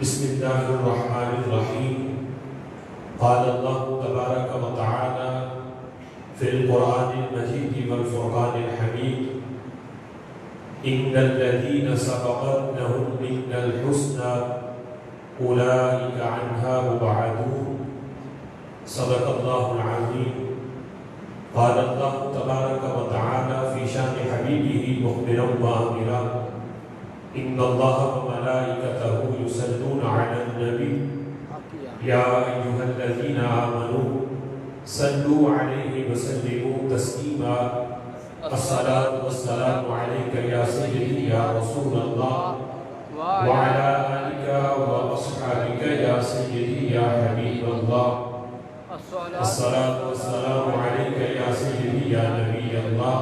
بسم الله الرحمن الرحيم. قال الله تبارك وتعالى في القرآن المجيد والفرقان الحميد: إن الذين سبقت لهم منا الحسنى أولئك عنها مبعدون. صدق الله العظيم. قال الله تبارك وتعالى في شأن حبيبه مخبرا وآمرا: إن الله وملائكته يصلون على النبي يا أيها الذين آمنوا صلوا عليه وسلموا تسليما. الصلاة والسلام عليك يا سيدي يا رسول الله وعلى آلك وأصحابك يا سيدي يا حبيب الله. الصلاة والسلام عليك يا سيدي يا نبي الله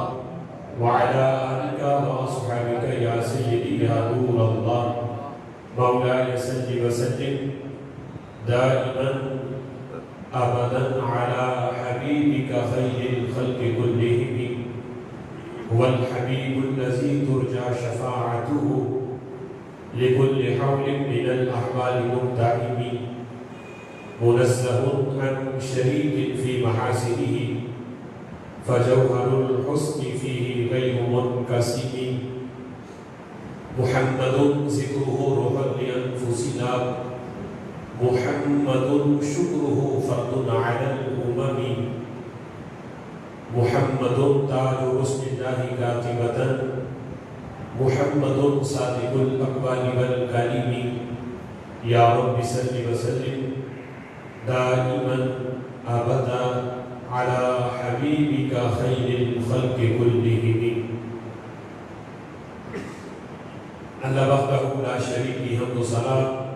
وعلى آلك وأصحابك يا سيدي يا نور الله. مولاي صل وسلم دائما أبدا على حبيبك خير الخلق كلهم. هو الحبيب الذي ترجى شفاعته لكل حول من الأحوال مبتعد، منزه عن شريك في محاسنه فجوهر الحسن فيه غير منكسب. محمد ذكره روح لأنفسنا، محمد شكره فرد على الأمم. محمد تاج رسل الله كاتبة، محمد صادق الأقوال والكلم. يا رب صل وسلم دائما أبدا على حبيبك خير الخلق كلهم. اللہ وحدہ لا شریک کی حمد و ثنا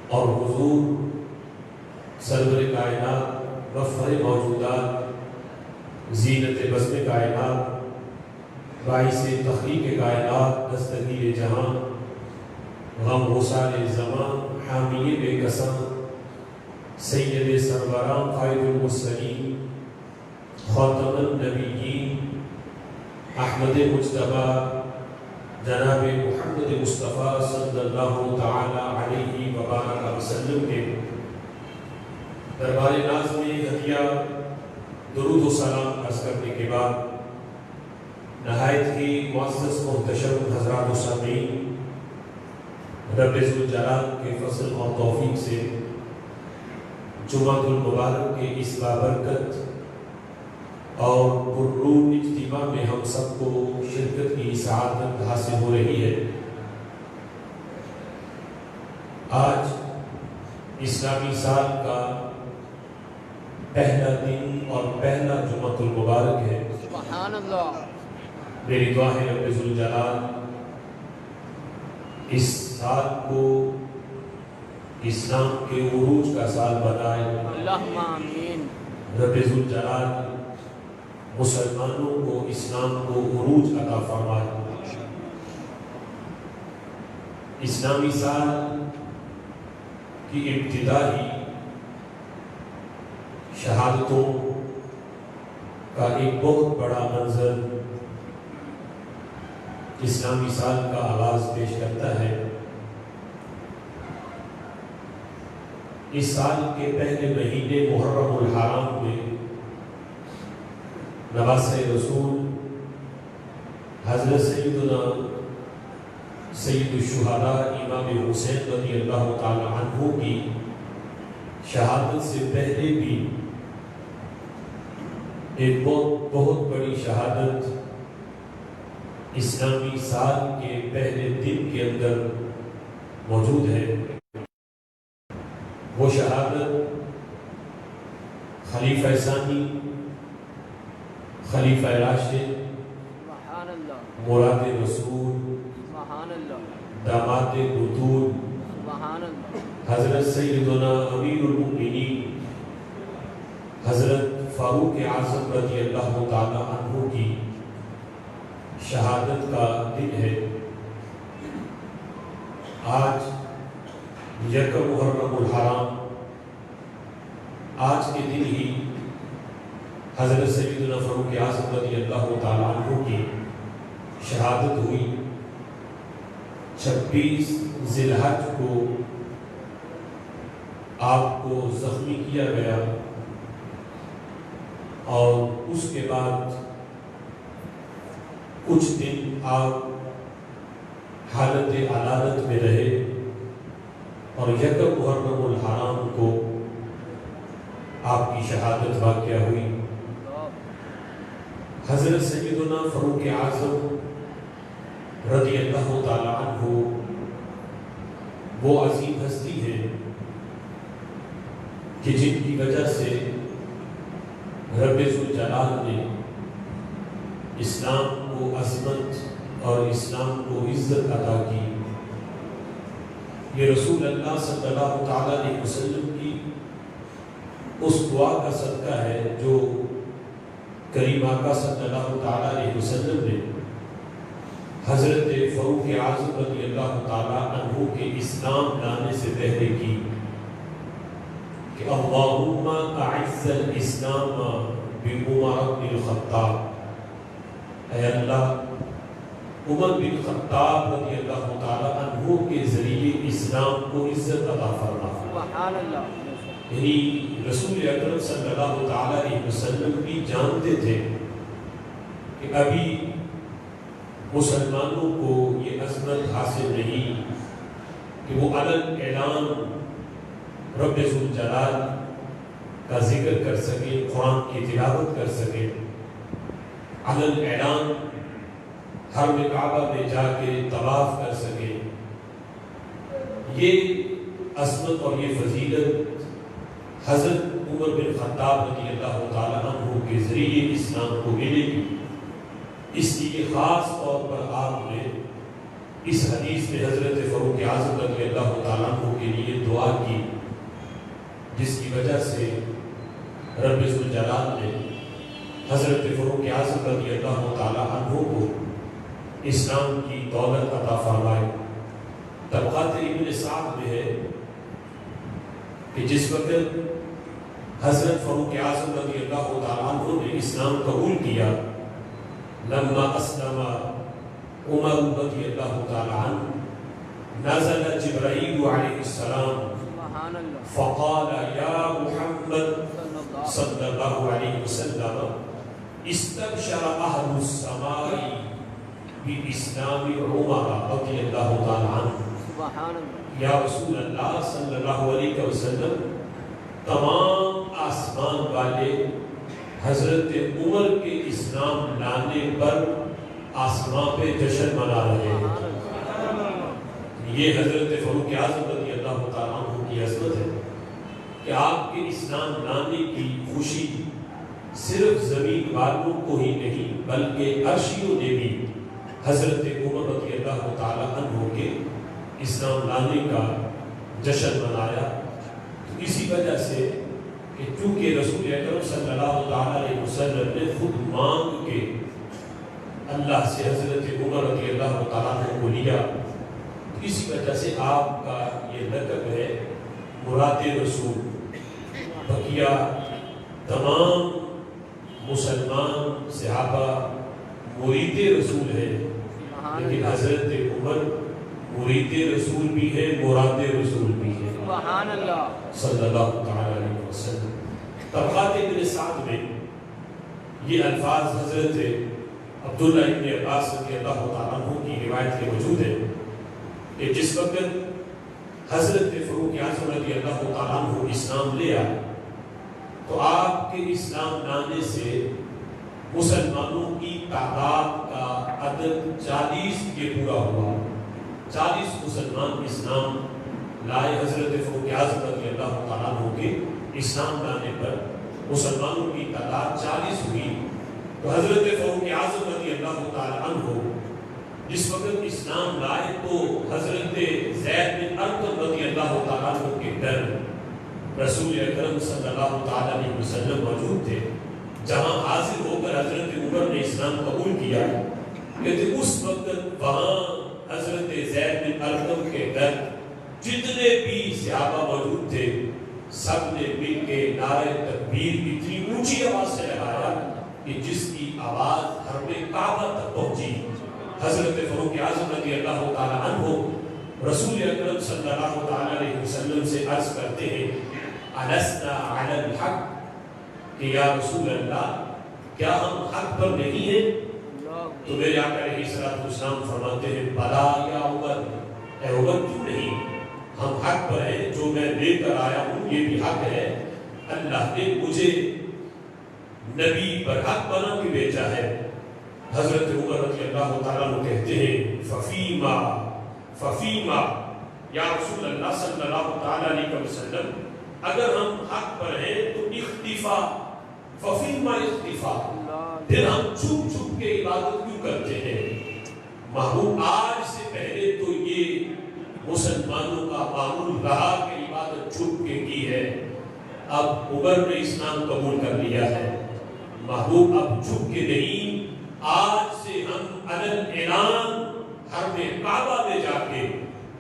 اور حضور سرور کائنات مفخر موجودات زینت بسط کائنات باعث تخلیق کائنات دستگیر جہاں غم غسال زمان حامی بے قسم سید سروران قائد المرسلین خاتم النبیین احمد مجتبی جناب محمد مصطفیٰ صلی اللہ تعالی علیہ وبارک وسلم کے دربار ناز میں ہدیہ درود و سلام عرض کرنے کے بعد نہایت ہی معزز محتشم حضرات و سامعین، رب ذوالجلال کے فضل اور توفیق سے جمعۃ المبارک کے اس بابرکت اور پرنور اجتماع میں ہم سب کو شرکت کی سعادت حاصل ہو رہی ہے۔ آج اسلامی سال کا پہلا دن اور پہلا جمعۃ المبارک ہے۔ سبحان اللہ۔ میری دعا ہے رب ذوالجلال اس سال کو اسلام کے عروج کا سال بنائے۔ اللہم آمین۔ رب ذوالجلال مسلمانوں کو اسلام کو عروج عطا فرمائے۔ اسلامی سال کی ابتدا ہی شہادتوں کا ایک بہت بڑا منظر اسلامی سال کا آغاز پیش کرتا ہے۔ اس سال کے پہلے مہینے محرم الحرام میں نواسۂ رسول حضرت سیدنا سید الشہداء امام حسین رضی اللہ تعالی عنہ کی شہادت سے پہلے بھی ایک بہت بڑی شہادت اسلامی سال کے پہلے دن کے اندر موجود ہے۔ وہ شہادت خلیفہ ثانی، خلیفہ راشد، مراد رسول، داماد بطول، حضرت سیدنا امیر المؤمنین حضرت فاروق اعظم رضی اللہ تعالی عنہ کی شہادت کا دن ہے۔ آج یکم محرم الحرام، آج کے دن ہی حضرت سیدنا فاروق اعظم رضی اللہ تعالی عنہ کی شہادت ہوئی۔ 26 ذی الحج کو آپ کو زخمی کیا گیا اور اس کے بعد کچھ دن آپ حالت علالت میں رہے اور یکم محرم الحرام کو آپ کی شہادت واقع ہوئی۔ حضرت سیدنا فاروق اعظم رضی اللہ تعالی عنہ وہ عظیم ہستی ہے کہ جن کی وجہ سے رب ذوالجلال نے اسلام کو عظمت اور اسلام کو عزت عطا کی۔ یہ رسول اللہ صلی اللہ تعالی علیہ وسلم کی اس دعا کا صدقہ ہے جو کریم آقا صلی اللہ تعالی علیہ وسلم نے حضرت فاروق اعظم رضی اللہ تعالی عنہ کے اسلام لانے سے پہلے کی کہ اللہم اعز الاسلام بعمر بن الخطاب، اے اللہ عمر بن خطاب رضی اللہ تعالی عنہ کے ذریعے اسلام کو عزت عطا فرما۔ سبحان اللہ۔ یعنی رسول اکرم صلی اللہ تعالی علیہ وسلم بھی جانتے تھے کہ ابھی مسلمانوں کو یہ عظمت حاصل نہیں کہ وہ علن اعلان رب ذوالجلال کا ذکر کر سکیں، قرآن کی تلاوت کر سکیں، علن اعلان حرم کعبہ میں جا کے طواف کر سکیں۔ یہ عظمت اور یہ فضیلت حضرت عمر بن خطاب رضی اللہ تعالی عنہ کے ذریعے اسلام کو ملے گی۔ اس لیے خاص طور پر آپ نے اس حدیث میں حضرت فاروق اعظم رضی اللہ تعالیٰ عنہ کے لیے دعا کی، جس کی وجہ سے رب ذوالجلال نے حضرت فاروق اعظم رضی اللہ تعالیٰ عنہ کو اسلام کی دولت عطا فرمائی۔ طبقات ابن سعد میں ہے کہ جس وقت حضرت فاروق اعظم رضی اللہ تعالیٰ عنہ نے اسلام قبول کیا، لما اسلم عمر رضی اللہ تعالیٰ عنہ نزل جبرائیل علیہ السلام فقال یا محمد صلی اللہ علیہ وسلم استبشر اہل السماء باسلام عمر رضی اللہ تعالیٰ عنہ۔ یا رسول اللہ صلی اللہ علیہ وسلم، تمام آسمان والے حضرت عمر کے اسلام لانے پر آسمان پہ جشن منا رہے ہیں۔ یہ حضرت فاروق اعظم رضی اللہ تعالیٰ عنہ کی عظمت ہے کہ آپ کے اسلام لانے کی خوشی صرف زمین والوں کو ہی نہیں بلکہ عرشیوں نے بھی حضرت عمر رضی اللہ تعالیٰ عنہ کے اسلام لانے کا جشن منایا۔ تو اسی وجہ سے کہ چونکہ رسول اکرم صلی اللہ تعالیٰ علیہ وسلم نے خود مانگ کے اللہ سے حضرت عمر رضی اللہ تعالیٰ عنہ کو لیا، تو اسی وجہ سے آپ کا یہ لقب ہے مراد رسول۔ بقیہ تمام مسلمان صحابہ مرید رسول ہے، لیکن حضرت عمر مرید رسول بھی ہے، مراد رسول بھی ہے سبحان اللہ صلی اللہ تعالی علیہ وسلم۔ طبقات ابن سعد میں یہ الفاظ حضرت عبداللہ ابن عباس رضی اللہ تعالیٰ عنہ کی روایت کے موجود ہے کہ جس وقت حضرت فاروق اعظم رضی اللہ تعالیٰ عنہ اسلام لیا تو آپ کے اسلام لانے سے مسلمانوں کی تعداد کا عدد 40 یہ پورا ہوا۔ 40 مسلمان اسلام لائے حضرت فاروق اعظم رضی اللہ تعالیٰ عنہ کے اسلام لانے پر مسلمانوں کی تعداد 40 ہوئی۔ تو حضرت فاروق اعظم رضی اللہ تعالیٰ عنہ جس وقت اسلام لائے تو حضرت زید بن ارقم رضی اللہ تعالیٰ عنہ کے گھر رسول اکرم صلی اللہ تعالیٰ علیہ وسلم موجود تھے، جہاں حاضر ہو کر حضرت عمر نے اسلام قبول کیا۔ لیکن اس وقت وہاں حضرت زید بن ارقم کے گھر جتنے بھی صحابہ موجود تھے سب نے مل کے نعرہ تکبیر اتنی اونچی آواز سے لگایا کہ جس کی آواز حرم کعبہ تک پہنچی۔ حضرت فاروق اعظم رضی اللہ تعالی عنہ رسول اکرم صلی اللہ تعالی علیہ وسلم سے عرض کرتے ہیں السنا علی الحق کہ یا رسول اللہ کیا ہم حق پر نہیں ہیں؟ تو میرے آقا علیہ السلام فرماتے ہیں بلا یا عمر، اے عمر کیوں نہیں، ہم حق پر ہیں، جو میں لے کر آیا ہوں یہ بھی حق ہے، اللہ نے مجھے نبی پر حق بنا کے بھیجا ہے۔ حضرت عمر رضی اللہ تعالیٰ عنہ کہتے ہیں ففیما یا رسول اللہ صلی اللہ تعالیٰ علیہ وسلم اگر ہم حق پر ہیں تو اختفا، ففیما اختفا، پھر ہم چھپ چھپ کے عبادت کیوں کرتے ہیں؟ محبوب آج سے پہلے تو یہ مسلمانوں کا معمول رہا کہ عبادت چھپ کے کی ہے، اب عمر نے اسلام قبول کر لیا ہے، محبوب اب چھپ کے نہیں، آج سے ہم علن اعلان حرم کعبہ میں جا کے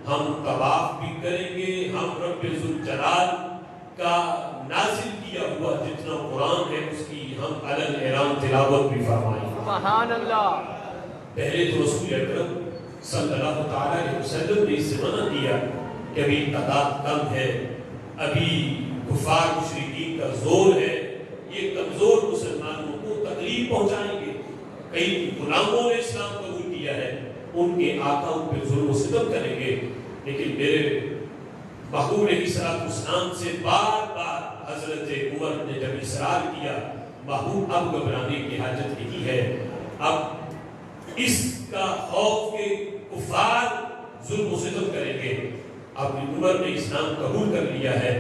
ہم طواف بھی کریں گے، ہم رب ذوالجلال کا نازل کیا ہوا جتنا قرآن ہے اس کی ہم علن اعلان تلاوت بھی فرمائیں گے۔ سبحان اللہ۔ پہلے تو رسول اکرم صلی اللہ تعالی علیہ وسلم نے اس سے منع کیا کہ ابھی تعداد کم ہے، ابھی کفار مشرکین کا زور ہے، یہ کمزور مسلمانوں کو تکلیف پہنچائیں گے، کئی غلاموں نے اسلام قبول کیا ہے، ان کے آقا ان پہ ظلم و ستم کریں گے، لیکن میرے محبوب علیہ السلام سے بار بار حضرت عمر نے جب اصرار کیا محبوب اب گھبرانے کی حاجت نہیں ہے، اب اس کا خوف کے کفار ظلم و ستم کریں گے، اب عمر نے اسلام قبول کر لیا ہے۔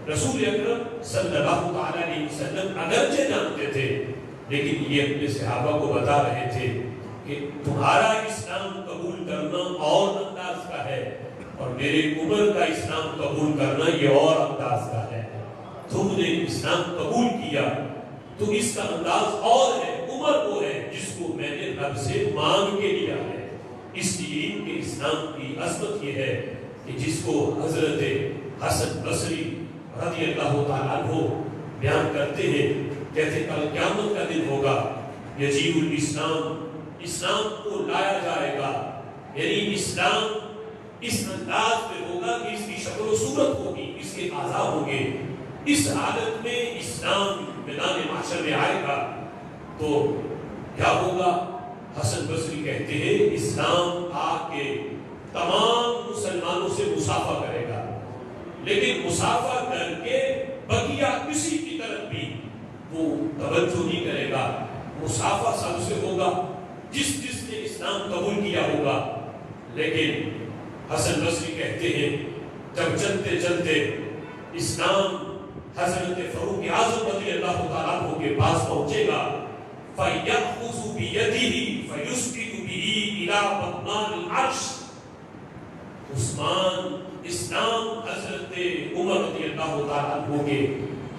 رسول اکرم صلی اللہ تعالی علیہ وسلم اگرچہ جانتے تھے لیکن یہ اپنے صحابہ کو بتا رہے تھے کہ تمہارا اسلام قبول کرنا اور انداز کا ہے اور میرے عمر کا اسلام قبول کرنا یہ اور انداز کا ہے، تم نے اسلام قبول کیا تو اس کا انداز اور ہے، عمر وہ ہے جس کو میں نے رب سے مانگ کے لیا ہے، اس لیے ان کے اسلام کی عظمت یہ ہے کہ جس کو حضرت حسن بصری رضی اللہ تعالیٰ عنہ بیان کرتے ہیں، کہتے کل قیامت کا دن ہوگا، یجیب الاسلام، اسلام کو لایا جائے گا، یعنی اسلام اس انداز میں ہوگا کہ اس کی شکل و صورت ہوگی، اس کے اعضاء ہوں گے، اس حالت میں اسلام میدان محشر میں آئے گا تو کیا ہوگا؟ حسن بصری کہتے ہیں اسلام آ کے تمام مسلمانوں سے مصافحہ کرے گا، لیکن مصافحہ کر کے بقیہ کسی کی طرف بھی وہ توجہ نہیں کرے گا، مصافحہ سب سے ہوگا جس نے اسلام قبول کیا ہوگا، لیکن حسن بصری کہتے ہیں جب چلتے چلتے اسلام حضرت فاروق اعظم رضی اللہ تعالیٰ عنہ کے پاس پہنچے گا، فَيَأْخُذُ بِيَدِهِ فَيُسْقِطُ بِهِ إِلَى بَطْنَانِ الْعَرْشِ، عثمان اسلام حضرت عمر رضی اللہ تعالیٰ عنہ کے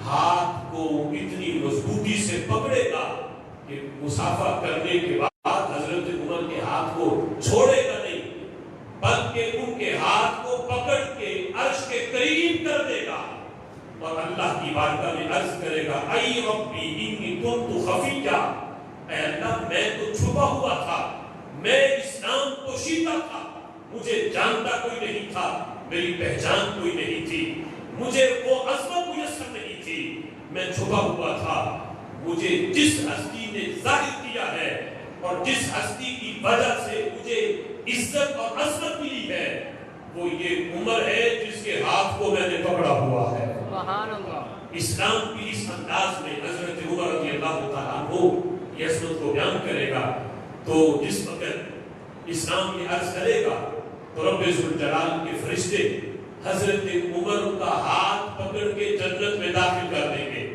ہاتھ کو اتنی مضبوطی سے پکڑے گا کہ مصافحہ کرنے کے بعد حضرت عمر کے ہاتھ کو چھوڑے گا نہیں، بلکہ ان کے ہاتھ کو پکڑ کے عرش کے قریب کر دے گا اور اللہ کی بارگاہ میں عرض کرے گا اے ربی انی کنت خفیہ، اے اللہ میں تو چھپا ہوا تھا، میں اسلام پوشیدہ تھا، مجھے جانتا کوئی نہیں تھا، میری پہچان کوئی نہیں تھی، مجھے وہ عظمت میسر نہیں تھی، میں چھپا ہوا تھا، مجھے جس ہستی نے ظاہر کیا ہے اور جس ہستی کی وجہ سے مجھے عزت اور عظمت ملی ہے وہ یہ عمر ہے جس کے ہاتھ کو میں نے پکڑا ہوا ہے۔ سبحان اللہ۔ اسلام کی اس انداز میں حضرت عمر رضی اللہ تعالیٰ عنہ یہ عظمت کو بیان کرے گا تو جس وقت اسلام کی عرض کرے گا تو رب ذوالجلال کے فرشتے حضرت عمر کا ہاتھ پکڑ کے جنت میں داخل کر دیں گے۔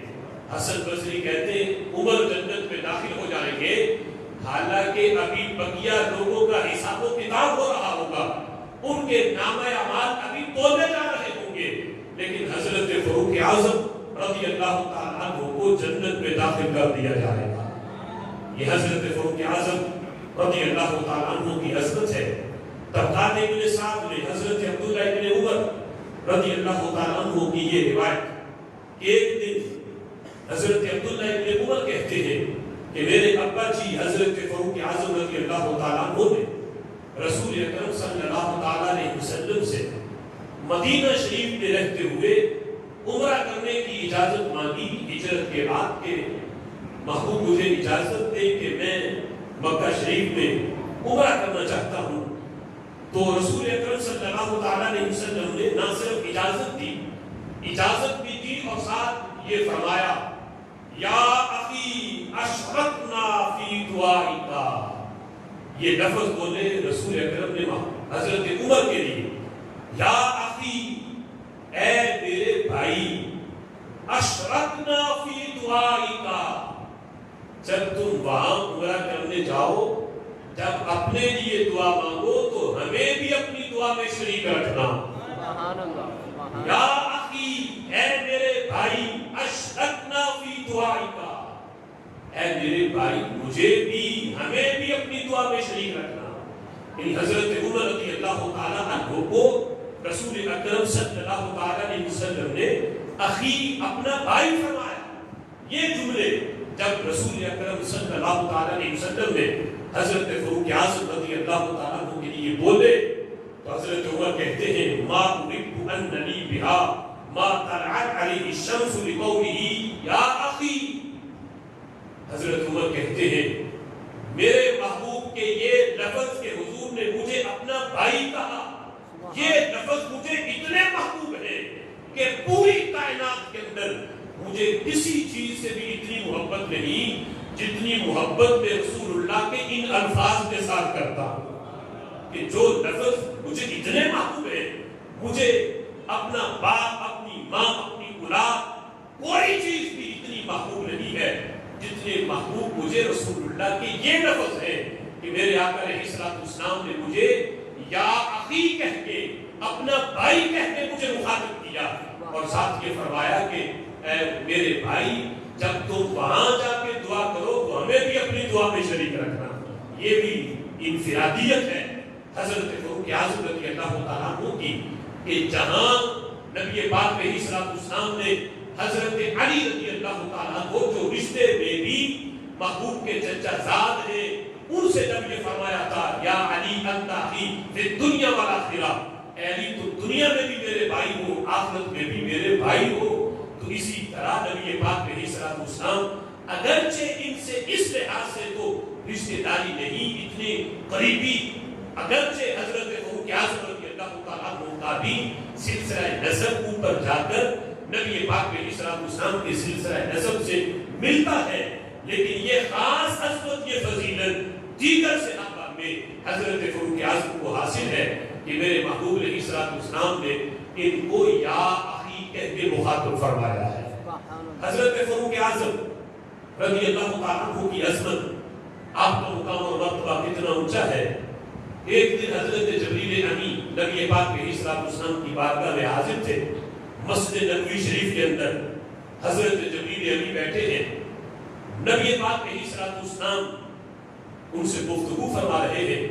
حسن بصری کہتے ہیں عمر جنت میں داخل ہو جائیں گے، حالانکہ ابھی بقیہ لوگوں کا حساب و کتاب ہو رہا ہوگا، ان کے نامہ اعمال ابھی تولے جا رہے ہوں گے، لیکن حضرت فاروق اعظم رضی اللہ تعالیٰ عنہ کو جنت میں داخل کر دیا جائے گا۔ یہ حضرت فاروق اعظم رضی اللہ تعالیٰ عنہ کی عظمت ہے۔ طبقات ابن سعد نے حضرت عبداللہ ابن عمر رضی اللہ تعالیٰ عنہ کی یہ روایت کہ ایک دن حضرت عبداللہ ابن عمر کہتے ہیں کہ میرے ابا جی حضرت فاروق اعظم رضی اللہ تعالیٰ عنہ نے رسول اکرم صلی اللہ تعالیٰ علیہ وسلم سے مدینہ شریف میں رہتے ہوئے عمرہ کرنے کی اجازت مانگی ہجرت کے بعد کے محبوب مجھے اجازت دے کہ میں مکہ شریف میں عمرہ کرنا چاہتا ہوں. تو رسول اکرم صلی اللہ تعالیٰ علیہ وسلم نے نہ صرف اجازت بھی دی اور ساتھ یہ فرمایا یا اخی اشرکنا فی دعائکا. یہ لفظ بولے رسول اکرم نے حضرت عمر کے لیے یا اخی اے میرے بھائی اشرکنا فی دعائکا. جب تم وہاں عمرہ کرنے جاؤ جب اپنے لیے دعا مانگو تو ہمیں بھی اپنی دعا میں شریک رکھنا. سبحان اللہ. یا اخی اے میرے بھائی اشرکنا فی دعائکا. اے میرے بھائی مجھے بھی ہمیں بھی اپنی دعا میں شریک رکھنا. یعنی حضرت عمر رضی اللہ تعالیٰ عنہ کو رسول اکرم صلی اللہ تعالیٰ علیہ وسلم نے اخی اپنا بھائی فرمایا. یہ جملے جب رسول اکرم صلی اللہ تعالیٰ علیہ وسلم نے حضرت فاروق اعظم رضی اللہ تعالیٰ عنہ کے لیے بولے تو حضرت عمر کہتے ہیں ما اريد انني بها ما طلعت عليه الشمس لقوله یا اخی. حضرت عمر کہتے ہیں میرے محبوب کے یہ لفظ کے حضور نے مجھے اپنا بھائی کہا. یہ لفظ مجھے اتنے محبوب ہے کہ پوری کائنات کے اندر مجھے کسی چیز سے بھی اتنی محبت نہیں جتنی محبت میں رسول اللہ کے ان الفاظ کے ساتھ کرتا ہوں. کہ جو لفظ مجھے اتنے محبوب ہے مجھے اپنا باپ اپنی ماں اپنی اولاد کوئی چیز بھی اتنی محبوب نہیں ہے جتنے محبوب مجھے رسول اللہ کے یہ لفظ ہے کہ میرے آقا علیہ الصلوۃ والسلام نے مجھے یا اخی کہہ کے اپنا بھائی کہہ کے مجھے مخاطب کیا اور ساتھ یہ فرمایا کہ اے میرے بھائی جب تم وہاں جا کے دعا کرو تو ہمیں بھی اپنی دعا میں شریک رکھنا. یہ بھی انفرادیت ہے حضرت فاروق اعظم رضی اللہ تعالیٰ عنہ کی کہ جہاں نبی پاک علیہ الصلوۃ والسلام نے حضرت علی رضی اللہ تعالیٰ عنہ جو رشتے میں بھی محبوب کے چچا زاد ہیں ان سے جب یہ فرمایا تھا یا علی انت اخی فی الدنیا والآخرہ. اے علی تو دنیا میں بھی میرے بھائی ہو آخرت میں بھی میرے بھائی ہو. تو اسی طرح نبی پاک علیہ الصلوۃ والسلام اگرچہ ان سے اس لحاظ سے تو رشتہ داری نہیں اتنے قریبی اگرچہ حضرت فاروق اعظم رضی اللہ تعالیٰ عنہ کا بھی سلسلہ نسب اوپر جا کر نبی پاک علیہ الصلوۃ والسلام کے سلسلہ نسب سے ملتا ہے لیکن یہ خاص عظمت یہ فضیلت دیگر صحابہ میں حضرت فاروق اعظم کو حاصل ہے کہ میرے محبوب علیہ الصلوۃ والسلام نے ان کو یا اخی کہہ کے مخاطب فرمایا ہے. حضرت فاروق اعظم رضی اللہ تعالیٰ عنہ کی عظمت آپ کا مقام اور مرتبہ کتنا اونچا ہے. ایک دن حضرت جبریل امین نبی پاک علیہ الصلوۃ والسلام کی بارگاہ میں حاضر تھے. مسجد نبوی شریف کے اندر حضرت جبریل امین بیٹھے ہیں. نبی پاک علیہ الصلوۃ والسلام ان سے گفتگو فرما رہے ہیں.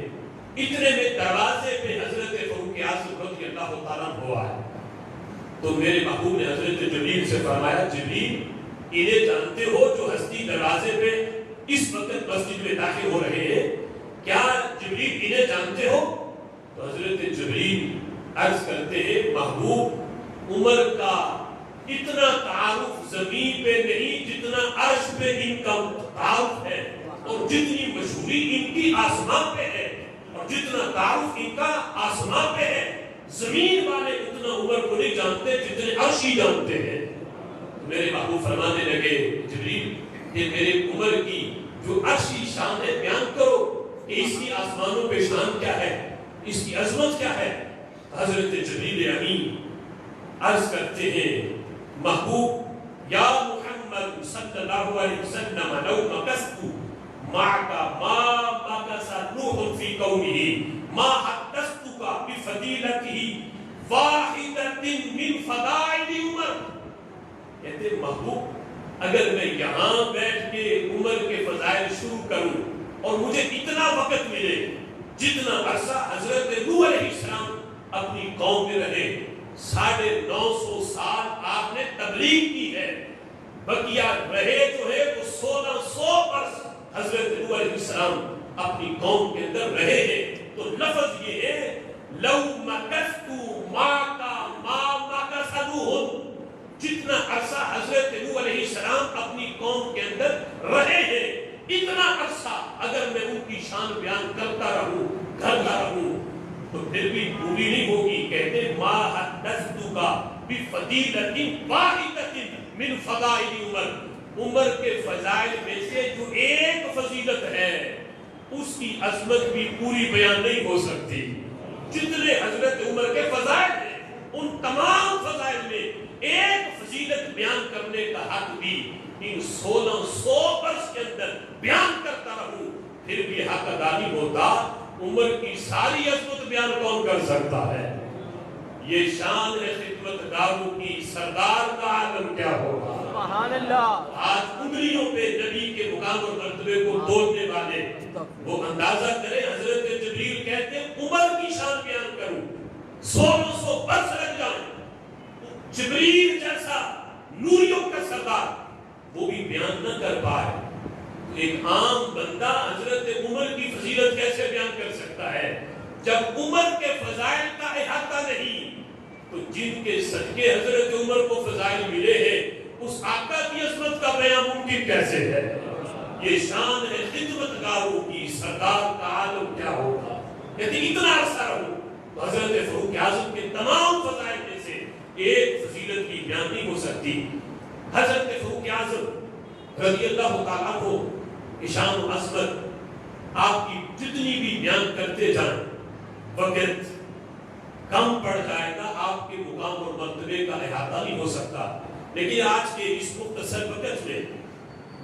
اتنے میں دروازے پہ حضرت فاروق اعظم رضی اللہ تعالیٰ عنہ آئے تو میرے محبوب نے حضرت جبریل سے فرمایا جبریل انہیں جانتے ہو جو ہستی دروازے پہ اس وقت مسجد میں داخل ہو رہے ہیں کیا جبریل انہیں جانتے ہو؟ تو حضرت جبریل عرض کرتے ہیں محبوب عمر کا اتنا تعارف زمین پہ نہیں جتنا عرش پہ ان کا تعارف ہے اور جتنی مشہوری ان کی آسمان پہ ہے اور جتنا تعارف ان کا آسمان پہ ہے زمین والے اتنا عمر کو نہیں جانتے جتنے عرش ہی جانتے ہیں. میرے محبوب فرمانے لگے جبریل کہ میرے عمر کی جو عرشی شان ہے بیان کرو کہ اس کی آسمانوں پہ شان کیا ہے اس کی عظمت کیا ہے. حضرت جبریل امین عرض کرتے ہیں محبوب یا محمد صلی اللہ علیہ وسلم لو مکثت معك ما مكث نوح في كونه ما حدثتك بفضيلته واحدة من فضائل عمر. کہتے محبوب اگر میں یہاں بیٹھ کے عمر کے فضائل شروع کروں اور مجھے اتنا وقت ملے جتنا عرصہ حضرت نوح علیہ السلام اپنی قوم میں رہے 950 سال آپ نے تبلیغ کی ہے بقیہ رہے جو ہے وہ 1600 برس حضرت نوح علیہ السلام اپنی قوم کے اندر رہے ہیں. تو تو لفظ یہ ہے لو مکثت ماکا ما مکث نوح، جتنا عرصہ حضرت نوح علیہ السلام اپنی قوم کے اندر رہے ہیں اتنا عرصہ اگر میں ان کی شان بیان کرتا رہوں تو پھر بھی پوری نہیں ہوگی. کہتے ما حدثتک بفضیلۃ واحدۃ من فضائل عمر کے فضائل میں سے جو ایک فضیلت ہے اس کی عظمت بھی پوری بیان نہیں ہو سکتی. جتنے حضرت عمر کے فضائل ہیں ان تمام فضائل میں ایک فضیلت بیان کرنے کا حق بھی ان 1600 برس کے اندر بیان کرتا رہوں پھر بھی حق ادا نہیں ہوتا. عمر کی ساری عظمت بیان کون کر سکتا ہے؟ یہ شان ہے خدمت گاروں کی، سردار کا عالم کیا ہوگا. سبحان اللہ. آج انگلیوں پہ نبی کے مقام اور مرتبے کو تولنے والے وہ اندازہ کریں. حضرت جبریل کہتے ہیں عمر کی شان بیان کروں 1600 برس لگ جائیں. جبریل جیسا نوریوں کا سردار وہ بھی بیان نہ کر پائے. ایک عام بندہ حضرت عمر کی فضیلت کیسے بیان کر سکتا ہے؟ جب عمر کے فضائل کا احاطہ نہیں تو جن کے صدقے حضرت عمر کو فضائل ملے ہیں اس آقا کی عظمت کا بیان ممکن کیسے ہے؟ یہ شان ہے خدمت گاروں کی، سردار کا عالم کیا ہوگا. کہتے اتنا عرصہ رہوں تو حضرت فاروق اعظم کے تمام فضائل میں سے ایک فضیلت کی بیان نہیں ہو سکتی. حضرت فاروق اعظم رضی اللہ تعالیٰ عنہ کی شان و عظمت آپ کی جتنی بھی بیان کرتے جائیں وقت کم پڑ جائے گا، آپ کے مقام اور مرتبے کا احاطہ نہیں ہو سکتا. لیکن آج کے اس مختصر وقت میں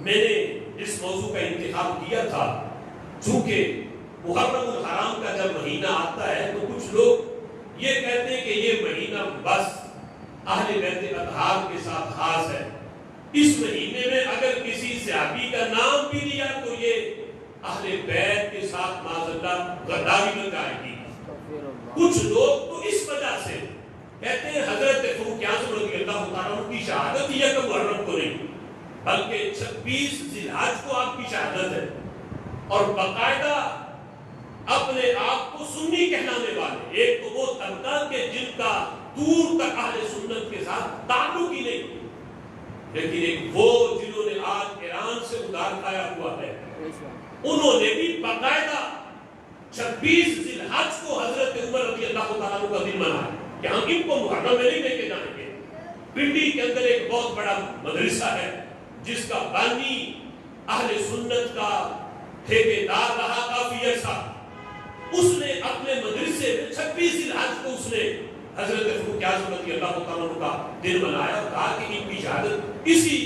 میں نے اس موضوع کا انتخاب کیا تھا چونکہ محرم الحرام کا جب مہینہ آتا ہے تو کچھ لوگ یہ کہتے ہیں کہ یہ مہینہ بس اہل بیت اطہار کے ساتھ خاص ہے. اس مہینے میں اگر کسی صحابی کا نام بھی لیا تو یہ اہل بیت کے ساتھ معاذ اللہ غداری بن جائے گی. کچھ لوگ تو اس وجہ سے کہتے ہیں حضرت فاروق اعظم رضی اللہ تعالیٰ عنہ کی شہادت یہ کہ محرم کو نہیں بلکہ 26 ذی الحج کو آپ کی شہادت ہے. اور باقاعدہ اپنے آپ کو سنی کہلانے والے ایک تو وہ طبقہ کے جن کا دور تک اہل سنت کے ساتھ تعلق ہی نہیں، لیکن ایک وہ جنہوں نے آج ایران سے ادار کھایا ہوا ہے انہوں نے بھی باقاعدہ 26 ذی الحج کو حضرت عمر رضی اللہ تعالیٰ عنہ کا دن منایا کہ ہم ان کو محرم میں نہیں لے کے جائیں گے. پنڈی کے اندر ایک بہت بڑا مدرسہ ہے جس کا بانی اہل سنت کا ٹھیکیدار رہا کافی عرصہ. اس نے اپنے مدرسے میں 26 ذی الحج کو اس نے حضرت فاروق اعظم رضی اللہ تعالیٰ عنہ کا دن منایا اور کہا کہ ان کی شہادت اسی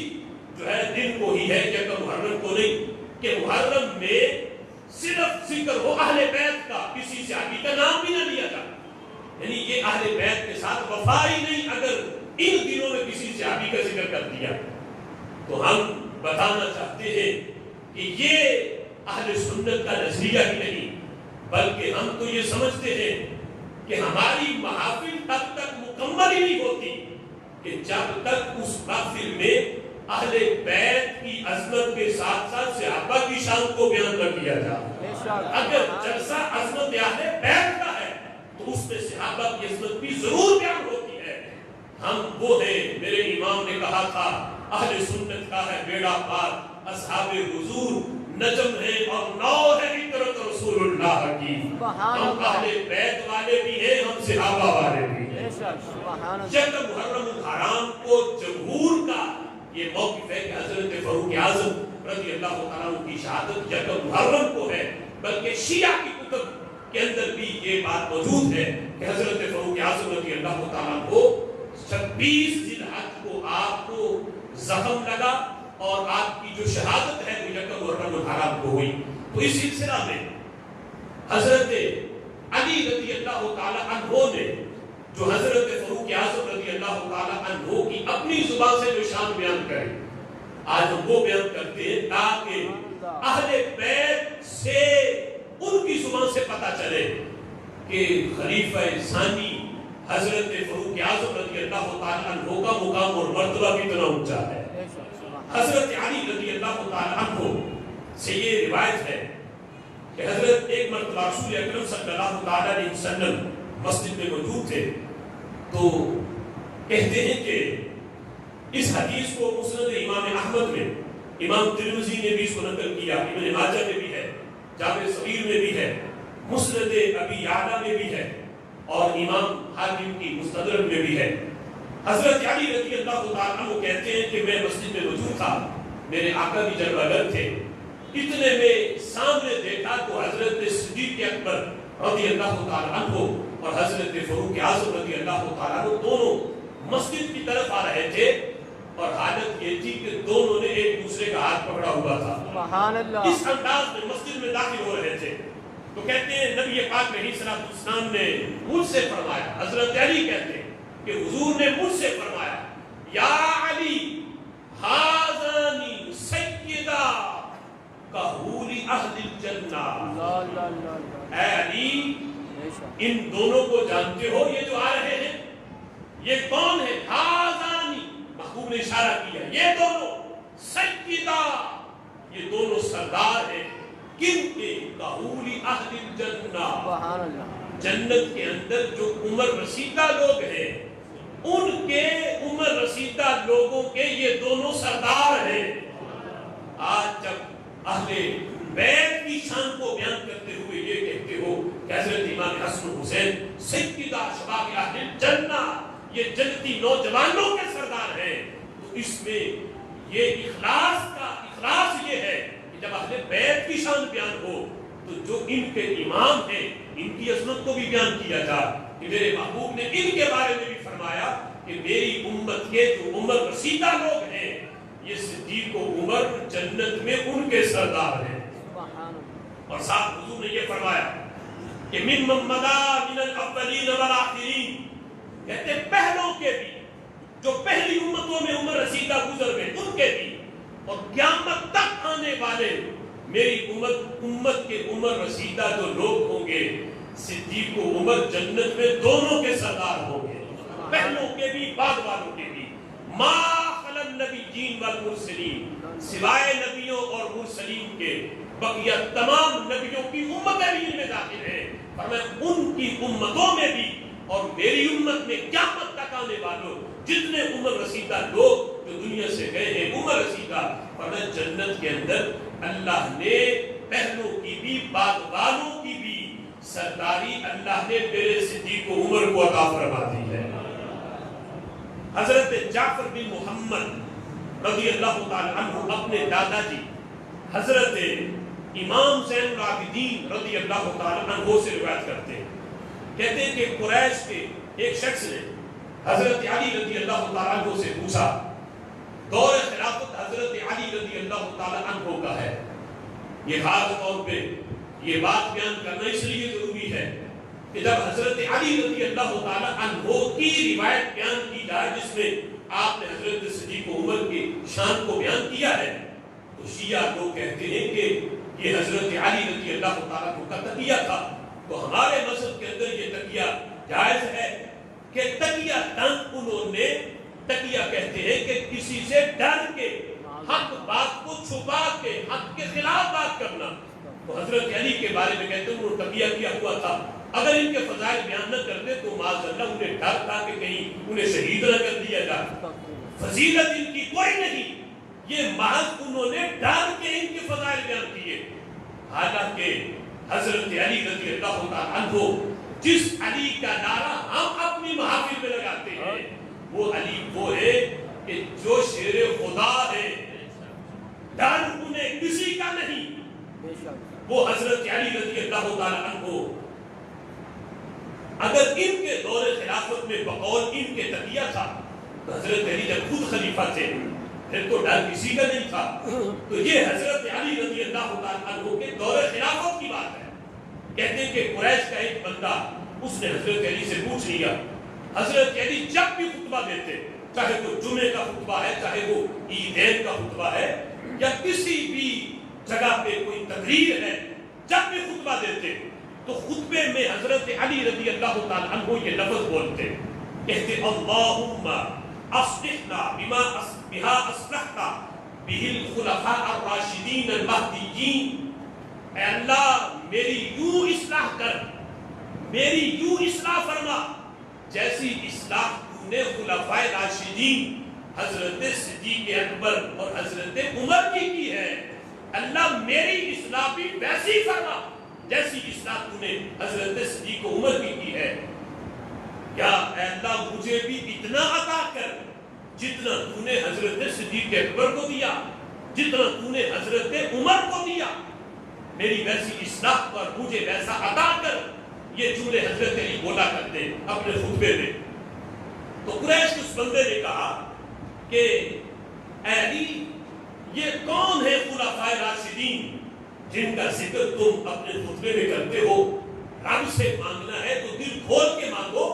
جو ہے دن کو ہی ہے کہ محرم کو نہیں، کہ محرم میں صرف ذکر ہو اہل بیت کا، کسی صحابی کا نام بھی نہ لیا جائے. یعنی یہ اہل بیت کے ساتھ وفا ہی نہیں اگر ان دنوں میں کسی صحابی کا ذکر کر دیا. تو ہم بتانا چاہتے ہیں کہ یہ اہل سنت کا نظریہ ہی نہیں بلکہ ہم تو یہ سمجھتے ہیں کہ ہماری محافل تب تک مکمل ہی نہیں ہوتی کہ جب تک اس محفل میں اہل بیت کی عظمت کے ساتھ ساتھ صحابہ کی شان کو بیان نہ کیا جائے. اگر جلسہ عظمت اہل بیت کا ہے تو اس میں صحابہ کی عظمت بھی ضرور بیان ہوتی ہے. ہم وہ ہیں، میرے امام نے کہا تھا اہل سنت کا ہے بیڑا پار، اصحاب حضور نجم ہے اور نو ہے عطرت رسول اللہ کی. ہم اہل بیت والے بھی ہیں، ہم صحابہ والے بھی ہیں. جب محرم الحرام کو جمہور کا یہ موقف ہے کہ حضرت فاروق اعظم رضی اللہ تعالیٰ عنہ کی شہادت یکم محرم کو ہے، بلکہ شیعہ کی کتب کے اندر بھی یہ بات موجود ہے کہ حضرت فاروق اعظم رضی اللہ تعالیٰ عنہ 26 ذی الحج کو آپ کو زخم لگا اور آپ کی جو شہادت ہے وہ یکم محرم الحرام کو ہوئی. تو اس سلسلہ میں حضرت علی رضی اللہ تعالیٰ عنہ نے جو حضرت فاروق اعظم رضی اللہ تعالیٰ عنہ کی اپنی زبان سے جو شان بیان کرے آج ہم وہ بیان کرتے ہیں تاکہ اہل بیت سے ان کی زبان سے پتہ چلے کہ خلیفہ ثانی حضرت فاروق اعظم رضی اللہ تعالیٰ عنہ کا مقام اور مرتبہ کتنا اونچا ہے. حضرت علی رضی اللہ تعالیٰ عنہ سے یہ روایت ہے کہ حضرت ایک مرتبہ رسول اکرم صلی اللہ تعالیٰ علیہ وسلم مسجد میں موجود تھے، تو کہتے ہیں کہ اس حدیث کو مسند امام احمد میں، امام ترمذی نے بھی اس کو نقل کیا، ابن ماجہ میں بھی ہے، جامع صغیر میں بھی ہے، مسند ابی یعلا میں بھی ہے، اور امام حاکم کی مستدرک میں بھی ہے۔ حضرت علی رضی اللہ تعالیٰ عنہ کہتے ہیں کہ میں مسجد میں موجود تھا، میرے آقا بھی جلوہ گر تھے، اتنے میں سامنے دیکھا تو حضرت صدیق اکبر رضی اللہ تعالیٰ عنہ اور حضرت فاروق اعظم رضی اللہ تعالیٰ عنہ دونوں مسجد کی طرف آ رہے تھے، اور حالت یہ تھی کہ دونوں نے ایک دوسرے کا ہاتھ پکڑا ہوا تھا، سبحان اللہ، اس انداز میں مسجد میں داخل ہو رہے تھے۔ تو کہتے ہیں نبی پاک علیہ السلام نے مجھ سے فرمایا، حضرت علی کہتے ہیں کہ حضور نے مجھ سے فرمایا، یا علی ہذانی سیدہ کہولی اہل الجنہ، اے علی ان دونوں کو جانتے ہو، یہ جو آ رہے ہیں یہ کون ہے؟ ہذانی، محبوب نے اشارہ کیا، یہ دونوں سیدہ، یہ دونوں سردار ہیں، کن کے؟ کہولی اہل الجنہ، سبحان اللہ، جنت کے اندر جو عمر رسیدہ لوگ ہیں ان کے عمر رسیدہ لوگوں کے یہ دونوں سردار ہیں۔ آج جب اہل بیت کی شان کو بیان کرتے ہوئے یہ کہتے ہو کہ حضرت امام حسن حسین سیدہ شباب اہل الجنہ، یہ جنتی نوجوانوں کے سردار ہیں، تو اس میں یہ اخلاص یہ ہے کہ جب اہل بیت کی شان بیان ہو تو جو ان کے امام ہیں ان کی عظمت کو بھی بیان کیا جائے، کہ میرے محبوب نے ان کے بارے میں بھی فرمایا کہ میری امت کے جو عمر رسیدہ لوگ ہیں یہ صدیق و عمر جنت میں ان کے سردار ہیں۔ اور ساتھ حضور نے یہ فرمایا کہ من ممدا من الاولین والآخرین، کہتے ہیں پہلوں کے بھی، جو پہلی امتوں میں عمر رسیدہ گزر گئے ان کے بھی، اور قیامت تک آنے والے میری امت کے عمر رسیدہ جو لوگ ہوں گے صدیق و عمر جنت میں دونوں کے سردار ہوں گے، پہلوں کے بھی بعد والوں کے بھی۔ ما خلا النبیین والمرسلین، سوائے نبیوں اور مرسلین کے بقیہ تمام نبیوں کی امتیں بھی ان میں داخل ہیں، اور میں ان کی امتوں میں بھی اور میری امت میں قیامت تک آنے والوں جتنے عمر رسیدہ لوگ جو دنیا سے گئے ہیں عمر رسیدہ، اور میں جنت کے اندر اللہ نے پہلوں کی بھی بعد والوں کی بھی سرداری اللہ نے میرے صدیق و عمر کو عطا فرما دی ہے۔ حضرت جعفر بن محمد رضی اللہ تعالی عنہ اپنے دادا جی حضرت امام زین العابدین رضی اللہ تعالی عنہ سے روایت کرتے ہیں، کہتے ہیں کہ قریش کے ایک شخص نے حضرت علی رضی اللہ تعالی عنہ سے پوچھا، دور خلافت حضرت علی رضی اللہ تعالی عنہ کا ہے، یہ خاص طور پہ یہ بات بیان کرنا اس لیے ضروری ہے کہ جب حضرت علی رضی اللہ تعالی عنہ کی روایت بیان کی جائے جس میں آپ نے حضرت صدیق عمر کی شان کو بیان کیا ہے، تو شیعہ لوگ کہتے ہیں کہ یہ حضرت علی رضی اللہ تعالی عنہ کا تقیہ تھا، تو ہمارے مذہب کے اندر یہ تقیہ جائز ہے کہ تقیہ تن انہوں نے تقیہ کہتے ہیں کہ کسی سے ڈر کے حق بات کو چھپا کے حق کے خلاف بات کرنا، تو حضرت علی کے بارے میں کہتے ہیں انہوں نے تقیہ کیا ہوا تھا، اگر ان کے فضائل بیان نہ کرتے تو معاذ اللہ انہیں ڈر تھا کہ کہیں انہیں شہید نہ کر دیا جائے، فضیلت ان کی کوئی نہیں، یہ محض انہوں نے ڈر کے ان کے فضائل بیان کیے۔ حالانکہ حضرت علی رضی اللہ تعالیٰ عنہ جس علی کا نعرہ ہم اپنی محافل میں لگاتے ہیں وہ علی وہ ہے کہ جو شیر خدا ہے، ڈر انہیں کسی کا نہیں، وہ حضرت علی رضی اللہ تعالیٰ عنہ اگر ان کے دور خلافت میں بقول ان کے تقیہ تھا تو حضرت علی جب خود خلیفہ تھے پھر تو ڈر کسی کا نہیں تھا، تو یہ حضرت علی رضی اللہ تعالیٰ عنہ کے دور خلافت کی بات ہے۔ کہتے ہیں کہ قریش کا ایک بندہ اس نے حضرت علی سے پوچھ لیا، حضرت علی جب بھی خطبہ دیتے، چاہے وہ جمعے کا خطبہ ہے، چاہے وہ عیدین کا خطبہ ہے، یا کسی بھی جگہ پہ کوئی تقریر ہے، جب بھی خطبہ دیتے تو خطبے میں حضرت علی رضی اللہ تعالیٰ عنہ یہ لفظ بولتے، کہتے اللہم اصلحنا بما اصلحت بہ الخلفاء الراشدین المہدیین، اے اللہ میری یوں اصلاح کر، میری یوں اصلاح فرما جیسی اصلاح تو نے خلفائے راشدین حضرت صدیق اکبر اور حضرت عمر کی ہے۔ اللہ میری اصلاح بھی ویسی فرما جیسی اصلاح تو نے حضرت صدیق و عمر کی ہے۔ یا اے اللہ مجھے بھی اتنا عطا کر جتنا تو نے حضرت صدیق اکبر کو دیا، جتنا تو نے حضرت عمر کو دیا، میری ویسی اصلاح پر مجھے ویسا عطا کر۔ یہ جملے حضرت علی بولا کرتے اپنے خطبے میں۔ تو قریش اس بندے نے کہا کہ اے علی یہ کون ہے خلفائے راشدین جن کا ذکر تم اپنے خطبے میں کرتے ہو؟ رب سے مانگنا ہے تو دل کھول کے مانگو،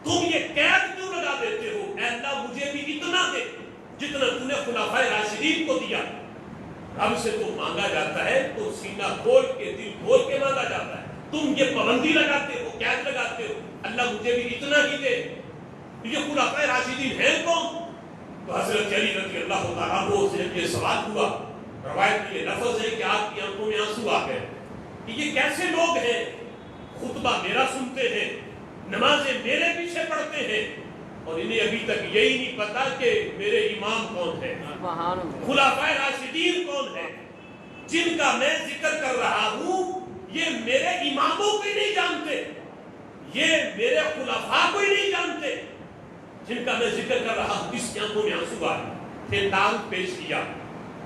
تم یہ قید کیوں لگا دیتے ہو؟ اے اللہ مجھے بھی اتنا دے جتنا تم نے خلفائے راشدین کو دیا۔ رب سے تو مانگا جاتا ہے تو سینہ کھول کے دل کھول کے مانگا جاتا ہے، تم یہ پابندی لگاتے ہو، قید لگاتے ہو، اللہ مجھے بھی اتنا ہی دے۔ یہ خلفائے راشدین ہیں کون؟ تو حضرت علی رضی اللہ تعالیٰ عنہ سے یہ سوال ہوا، روایت میں یہ لفظ ہے کہ آپ کی آنکھوں میں آنسو آ گئے کہ یہ کیسے لوگ ہیں، خطبہ میرا سنتے ہیں، نمازیں میرے پیچھے پڑھتے ہیں، اور انہیں ابھی تک یہی نہیں پتا کہ میرے امام کون ہے، خلفائے راشدین کون ہے، جن کا میں ذکر کر رہا ہوں یہ میرے اماموں کو ہی نہیں جانتے، یہ میرے خلفاء کو ہی نہیں جانتے جن کا میں ذکر کر رہا ہوں۔ اس کی آنکھوں میں آنسو آئے، پھر تعارف پیش کیا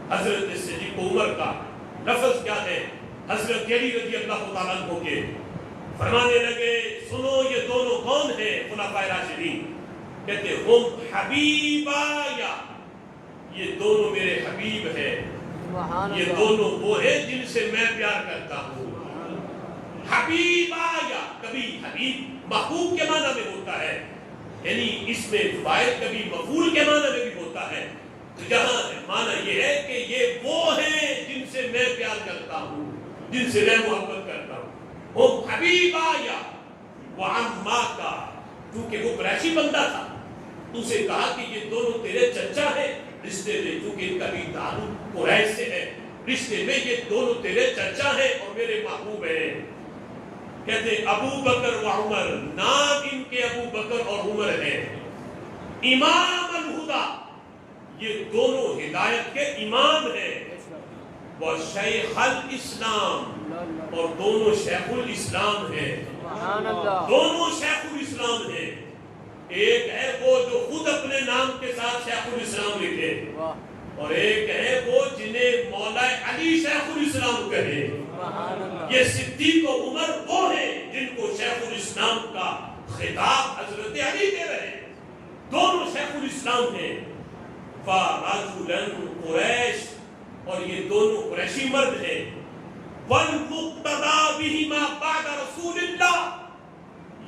حضرت صدیق عمر کا۔ لفظ کیا ہے؟ حضرت علی رضی اللہ تعالیٰ عنہ کے فرمانے لگے سنو یہ دونوں کون ہیں خلفائے راشدین؟ کہتے ہم حبیبایا، یہ دونوں میرے حبیب ہیں، یہ دونوں وہ ہیں جن سے میں پیار کرتا ہوں۔ حبیبایا، کبھی حبیب محبوب کے معنی میں ہوتا ہے، یعنی اس میں فاعل کبھی مفعول کے معنی میں بھی ہوتا ہے، تو جہاں معنی یہ ہے کہ یہ وہ ہیں جن سے میں پیار کرتا ہوں، جن سے میں محبت کرتا ہوں۔ وہ حبیبایا وعماکا، کیونکہ وہ قریشی بندہ تھا تو اسے کہا کہ یہ دونوں تیرے چچا ہیں، رشتے میں چونکہ ان کا بھی تعلق قریش سے ہے، رشتے میں یہ دونوں تیرے چچا ہیں اور میرے محبوب ہیں۔ کہتے ابو بکر و عمر، نام ان کے ابو بکر اور عمر ہیں، امام الہدا، یہ دونوں ہدایت کے امام ہیں، وہ شیخ الاسلام، اور دونوں شیخ الاسلام ہیں، دونوں شیخ الاسلام ہیں۔ ایک ہے وہ جو خود اپنے نام کے ساتھ شیخ الاسلام لکھے، اور ایک ہے وہ جنہیں مولا علی شیخ الاسلام کہے۔ یہ صدیق و عمر وہ ہیں جن کو شیخ الاسلام کا خطاب حضرت علی دے رہے ہیں، دونوں شیخ الاسلام ہیں۔ فَرَجُلًا قریش، اور یہ دونوں قریشی مرد ہیں۔ وَالْمُقْتَدَى بِهِمَا بَعْدَ رسول اللہ،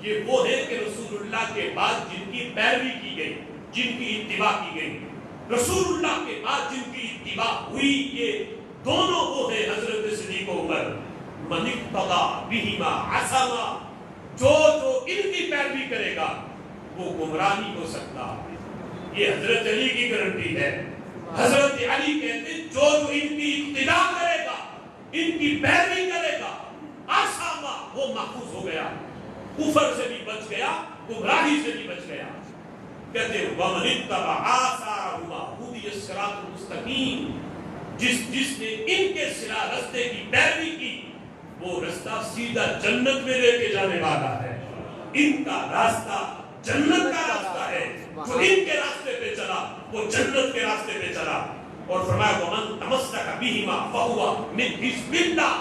یہ وہ ہیں کہ رسول اللہ کے بعد جن کی پیروی کی گئی، جن کی اتباع کی گئی، رسول اللہ کے بعد جن کی اتباع ہوئی، یہ دونوں وہ ہیں حضرت صدیق و عمر۔ من اقتدى بہما عصما، جو ان کی پیروی کرے گا وہ گمراہ نہیں ہو سکتا۔ یہ حضرت علی کی گارنٹی ہے۔ حضرت علی کہتے ہیں جو ان کی اقتداء کرے گا، ان کی پیروی کرے گا، عصما، وہ محفوظ ہو گیا، کفر سے بھی بچ گیا، گمراہی سے بھی بچ گیا۔ کہتے ہیں وَمَنِ اتَّبَعَ آثَارَهُمَا هُدِيَ الصِّرَاطُ الْمُسْتَقِيمُ، جس نے ان کے راستے کی پیروی کی وہ رستہ سیدھا جنت میں لے کے جانے والا ہے۔ ان کا راستہ جنت کا راستہ ہے، جو ان کے راستے پہ چلا وہ جنت کے راستے پہ چلا۔ اور فرمایا وَمَن تَمَسَّكَ بِهِمَا فَهُوَ مِنْ حِزْبِ اللَّهِ،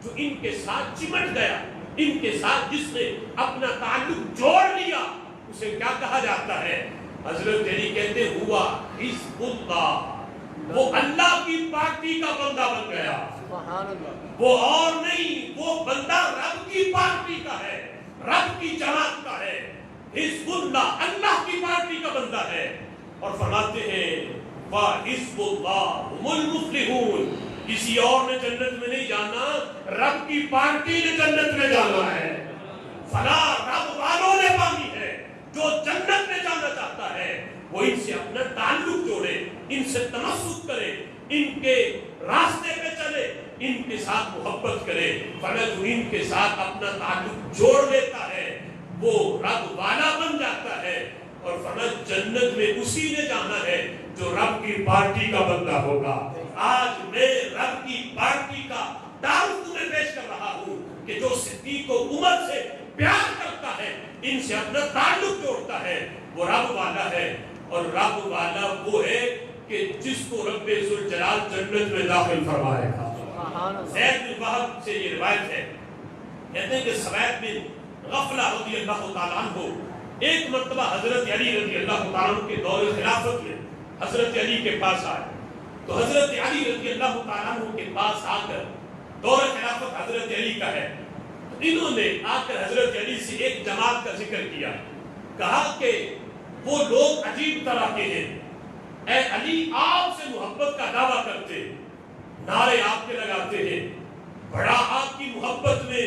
جو ان کے ساتھ چمٹ گیا، ان کے ساتھ جس نے اپنا تعلق جوڑ لیا، اسے کیا کہا جاتا ہے؟ حضرت علی کہتے ہوا حزب اللہ، وہ اللہ کی پارٹی کا بندہ بن گیا، وہ اور نہیں، وہ بندہ رب کی پارٹی کا ہے، رب کی جماعت کا ہے۔ حزب اللہ، اللہ کی پارٹی کا بندہ ہے۔ اور فرماتے ہیں وَحِزْبُ اللَّهِ هُمُ الْمُفْلِحُونَ، کسی اور نے جنت میں نہیں جانا، رب کی پارٹی نے جنت میں جانا ہے۔ فلا، رب والوں نے پانی ہے، جو جنت میں جانا چاہتا ہے وہ ان سے اپنا تعلق جوڑے، ان سے تمسک کرے، ان کے راستے پہ چلے، ان کے ساتھ محبت کرے، فرمایا جو ان کے ساتھ اپنا تعلق جوڑ لیتا ہے وہ رب والا بن جاتا ہے، اور فرمایا جنت میں اسی نے جانا ہے جو رب کی پارٹی کا بندہ ہوگا۔ آج میں رب کی پارٹی کا تعارف تمہیں پیش کر رہا ہوں کہ جو صدیق و عمر سے پیار کرتا ہے، ان سے اپنا تعلق جوڑتا ہے، وہ رب والا ہے۔ اور رب والا وہ ہے کہ جس کو رب ذوالجلال جنت میں داخل فرمائے گا۔ زید بن وہب سے یہ روایت ہے، کہتے ہیں کہ سوید بن غفلہ رضی اللہ تعالیٰ عنہ ایک مرتبہ حضرت علی رضی اللہ تعالیٰ عنہ کے دور خلافت میں حضرت علی کے پاس آئے، تو حضرت علی رضی اللہ تعالیٰ عنہ کے پاس آ کر، دور خلافت حضرت علی کا ہے، انہوں نے آ کر حضرت علی سے ایک جماعت کا ذکر کیا، کہا کہ وہ لوگ عجیب طرح کے ہیں، اے علی آپ سے محبت کا دعویٰ کرتے، نعرے آپ کے لگاتے ہیں، بڑا آپ کی محبت میں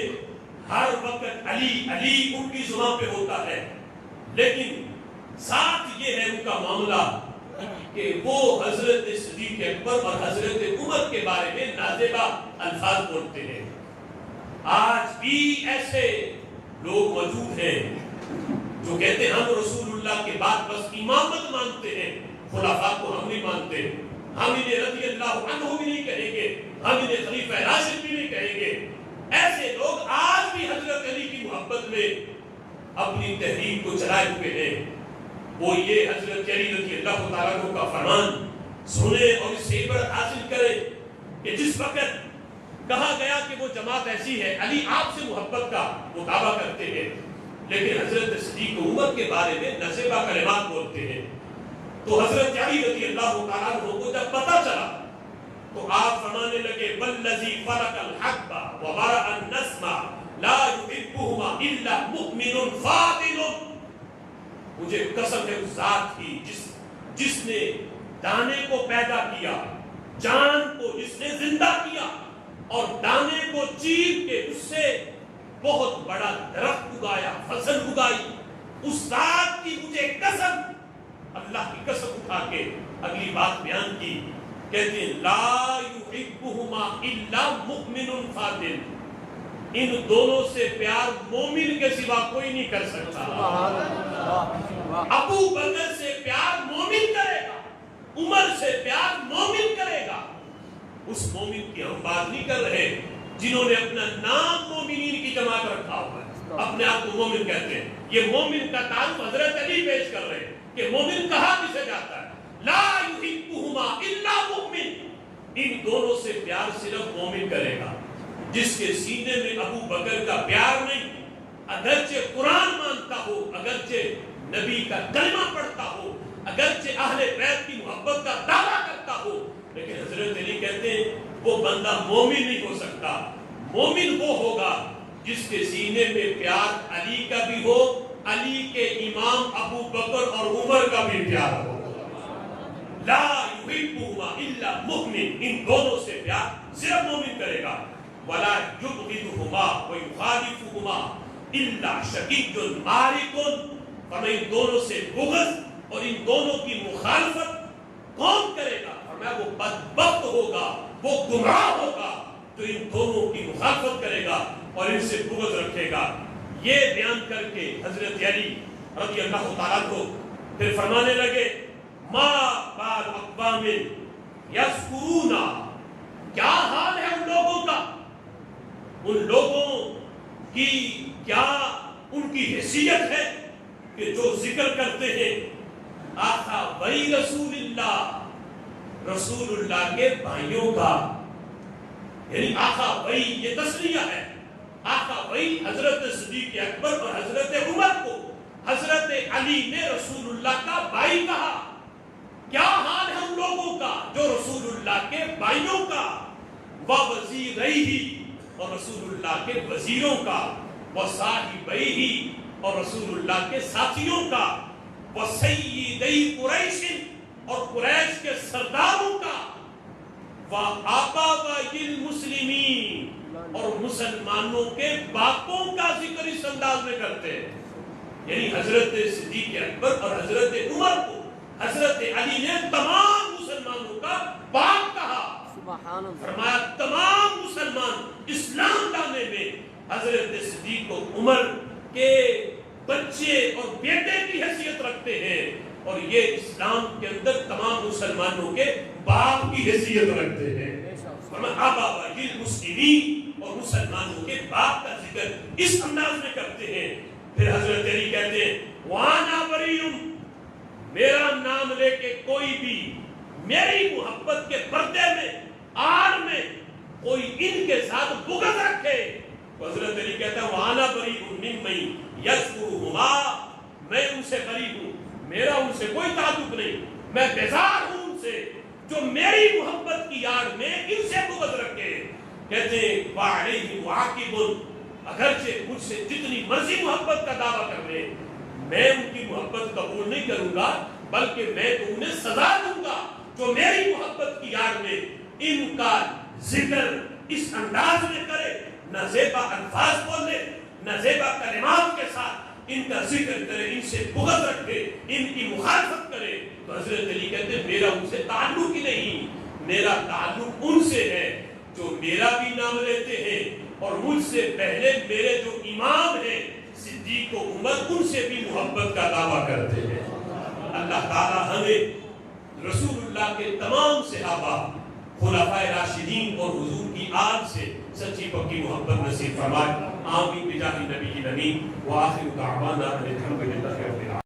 ہر وقت علی علی ان کی زبان پہ ہوتا ہے، لیکن ساتھ یہ ہے ان کا معاملہ کہ وہ حضرت صدیق اکبر اور حضرت عمر کے بارے میں نازیبہ الفاظ بولتے ہیں۔ آج بھی ایسے لوگ موجود ہیں جو کہتے ہیں ہم رسول اللہ کے بعد بس امامت مانتے ہیں، خلفاء کو ہم نہیں مانتے، ہم انہیں رضی اللہ عنہ بھی نہیں کہیں گے، ہم انہیں خلیفہ راشد بھی نہیں کہیں گے۔ ایسے لوگ آج بھی حضرت علی کی محبت میں اپنی تحریک کو چلائے ہوئے ہیں۔ وہ یہ حضرت علی رضی اللہ تعالیٰ عنہ کا فرمان سنیں اور اس سے عبرت حاصل کریں کہ جس وقت کہا گیا کہ وہ جماعت ایسی ہے، علی آپ سے محبت کا وہ دعویٰ کرتے ہیں، لیکن حضرت صدیق عمر کے بارے میں نازیبہ کلمات بولتے ہیں، تو حضرت علی رضی اللہ تعالیٰ عنہ کو جب پتہ چلا تو آپ فرمانے لگے والذی فرق الحق وبرأ النسم لا يحبهما الا مؤمن فاضل، مجھے قسم ہے اس ذات کی جس نے دانے کو پیدا کیا، جان کو جس نے زندہ کیا اور دانے کو چیر کے اس سے بہت بڑا درخت اگایا، فصل اگائی، اس ذات کی مجھے قسم، اللہ کی قسم اٹھا کے اگلی بات بیان کی، کہتے ہیں لا یحبہما الا مؤمن فاضل، ان دونوں سے پیار مومن کے سوا کوئی نہیں کر سکتا۔ ابو بکر سے پیار مومن کرے گا، عمر سے پیار مومن کرے گا، اس مومن کی ہم بات نہیں کر رہے جنہوں نے اپنا نام مومنین کی جماعت رکھا ہوا ہے، اپنے آپ کو مومن کہتے ہیں۔ یہ مومن کا تعارف حضرت علی پیش کر رہے ہیں کہ مومن کہا کسے جاتا ہے، لا یحبہما الا مؤمن، ان دونوں سے پیار صرف مومن کرے گا، جس کے سینے میں ابو بکر کا پیار نہیں، اگرچہ قرآن مانتا ہو، اگرچہ نبی کا کلمہ پڑھتا ہو، اگرچہ اہل بیت کی محبت کا دعویٰ کرتا ہو، لیکن حضرت علی کہتے ہیں وہ بندہ مومن نہیں ہو سکتا۔ مومن وہ ہوگا جس کے سینے میں پیار علی کا بھی ہو، علی کے امام ابو بکر اور عمر کا بھی پیار ہو۔ لا یحبہما الا مؤمن، ان دونوں سے پیار صرف مومن کرے گا۔ ولا یبغضہما ویخالفہما الا شقیق مارق، اور ان دونوں سے بغض اور ان دونوں کی مخالفت کون کرے گا؟ فرمایا وہ بدبخت ہوگا، وہ گمراہ ہوگا جو ان دونوں کی مخالفت کرے گا اور ان سے بغض رکھے گا۔ یہ بیان کر کے حضرت علی رضی اللہ تعالیٰ کو پھر فرمانے لگے ما بال اقوام یذکرون، کیا حال ہے ان لوگوں کا، ان لوگوں کی کیا ان کی حیثیت ہے کہ جو ذکر کرتے ہیں آقا بھائی رسول اللہ کے بھائیوں کا، یعنی آقا بھائی یہ تسلیہ ہے، آقا بھائی حضرت صدیق اکبر اور حضرت عمر کو حضرت علی نے رسول اللہ کا بھائی کہا۔ کیا حال ہے ان لوگوں کا جو رسول اللہ کے بھائیوں کا، وَوَزِيرَيْهِ اور رسول اللہ کے وزیروں کا، وَصَاحِبَيْهِ اور رسول اللہ کے ساتھیوں کا، وَسَيِّدَيْ قُرَيْشٍ اور قریش کے سرداروں کا، وَآبَائِ الْمُسْلِمِينَ اور مسلمانوں کے باپوں کا ذکر اس انداز میں کرتے ہیں۔ یعنی حضرت صدیق اکبر اور حضرت عمر کو حضرت علی نے تمام مسلمانوں کا باپ کہا، سبحان اللہ. فرمایا تمام مسلمان اسلام لانے میں حضرت صدیق و عمر کے بچے اور بیٹے کی حیثیت رکھتے ہیں، اور یہ اسلام کے اندر تمام مسلمانوں کے باپ کی حیثیت رکھتے ہیں. فرمایا آبا المسلمین، اور مسلمانوں کے باپ کا ذکر اس انداز میں کرتے ہیں. پھر حضرت علی کہتے ہیں وانا بریئن، میرا نام لے کے کوئی بھی میری محبت کے پردے میں آڑ میں کوئی ان کے ساتھ بغض رکھے، حضرت علی کہتا ہے وانا بریئن ممن یذکرہما، میں ان سے بری ہوں، میرا ان سے کوئی تعلق نہیں، میں بیزار ہوں ان سے جو میری محبت کی آڑ میں ان سے بغض رکھے. کہتے ہیں وعلیہ معاقب، اگرچہ مجھ سے جتنی مرضی محبت کا دعویٰ کر لے، میں ان کی محبت قبول نہیں کروں گا، بلکہ میں تو انہیں سزا دوں گا جو میری محبت کی آڑ میں ان کا ذکر اس انداز میں کرے، نہ زیبا الفاظ بولے، نہ زیبا کلمات کے ساتھ ان کا ذکر کرے، ان سے بغض رکھے، ان کی مخالفت کرے. تو حضرت علی کہتے ہیں میرا ان سے تعلق ہی نہیں، میرا تعلق ان سے ہے جو میرا بھی نام لیتے ہیں، اور مجھ سے پہلے میرے جو امام ہیں صدیق و عمر ان سے بھی محبت کا دعویٰ کرتے ہیں. اللہ تعالی ہمیں رسول اللہ کے تمام صحابہ، خلفائے راشدین اور حضور کی آل سے سچی پکی محبت نصیب فرمائے. آمین بجاہ نبی الامین، وآخر دعوانا ان الحمد للہ رب العالمین.